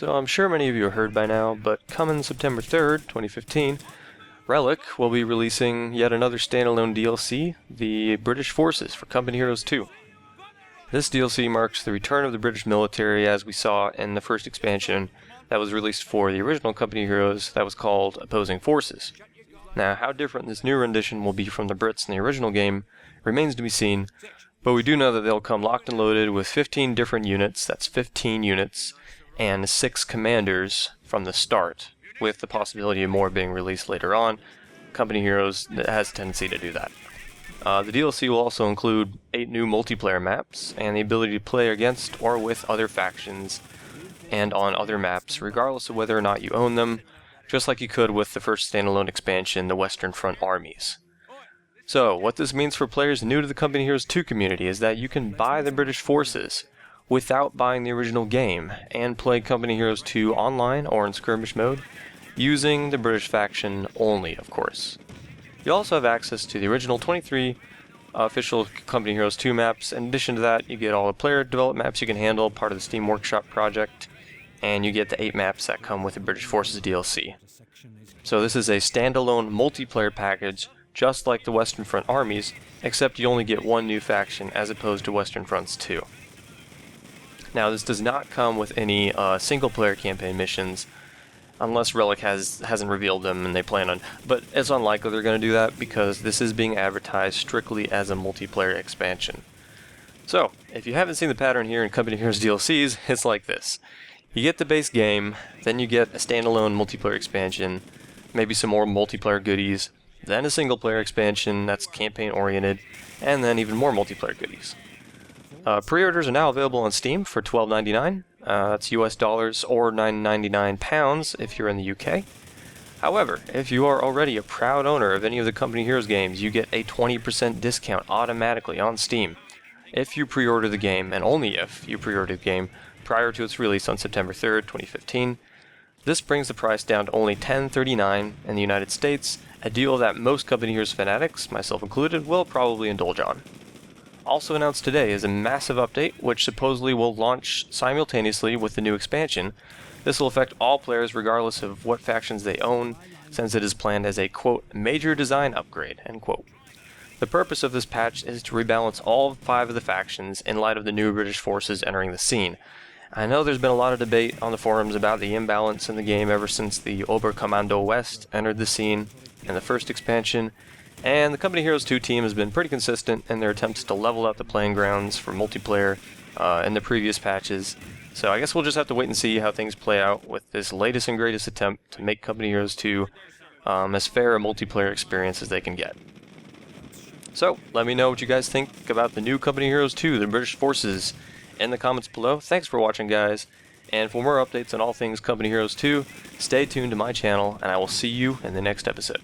So I'm sure many of you have heard by now, but coming September 3rd, 2015, Relic will be releasing yet another standalone DLC, the British Forces for Company Heroes 2. This DLC marks the return of the British military as we saw in the first expansion that was released for the original Company Heroes that was called Opposing Forces. Now, how different this new rendition will be from the Brits in the original game remains to be seen, but we do know that they'll come locked and loaded with 15 different units, that's 15 units, and 6 commanders from the start, with the possibility of more being released later on. Company Heroes has a tendency to do that. The DLC will also include 8 new multiplayer maps, and the ability to play against or with other factions and on other maps, regardless of whether or not you own them, just like you could with the first standalone expansion, the Western Front Armies. So, what this means for players new to the Company Heroes 2 community is that you can buy the British Forces without buying the original game, and play Company Heroes 2 online or in skirmish mode, using the British faction only, of course. You also have access to the original 23 official Company Heroes 2 maps. In addition to that, you get all the player developed maps you can handle, part of the Steam Workshop project, and you get the 8 maps that come with the British Forces DLC. So this is a standalone multiplayer package, just like the Western Front Armies, except you only get one new faction as opposed to Western Fronts 2. Now, this does not come with any single-player campaign missions, unless Relic hasn't revealed them and they plan on, but it's unlikely they're going to do that because this is being advertised strictly as a multiplayer expansion. So, if you haven't seen the pattern here in Company Heroes DLCs, it's like this. You get the base game, then you get a standalone multiplayer expansion, maybe some more multiplayer goodies, then a single-player expansion that's campaign-oriented, and then even more multiplayer goodies. Pre-orders are now available on Steam for $12.99, that's US dollars, or £9.99 if you're in the UK. However, if you are already a proud owner of any of the Company Heroes games, you get a 20% discount automatically on Steam if you pre-order the game, and only if you pre-order the game prior to its release on September 3rd, 2015. This brings the price down to only $10.39 in the United States, a deal that most Company Heroes fanatics, myself included, will probably indulge on. Also announced today is a massive update, which supposedly will launch simultaneously with the new expansion. This will affect all players regardless of what factions they own, since it is planned as a, quote, major design upgrade, end quote. The purpose of this patch is to rebalance all 5 of the factions in light of the new British forces entering the scene. I know there's been a lot of debate on the forums about the imbalance in the game ever since the Oberkommando West entered the scene in the first expansion, and the Company Heroes 2 team has been pretty consistent in their attempts to level out the playing grounds for multiplayer in the previous patches. So I guess we'll just have to wait and see how things play out with this latest and greatest attempt to make Company Heroes 2 as fair a multiplayer experience as they can get. So, let me know what you guys think about the new Company Heroes 2, the British Forces, in the comments below. Thanks for watching, guys, and for more updates on all things Company Heroes 2, stay tuned to my channel, and I will see you in the next episode.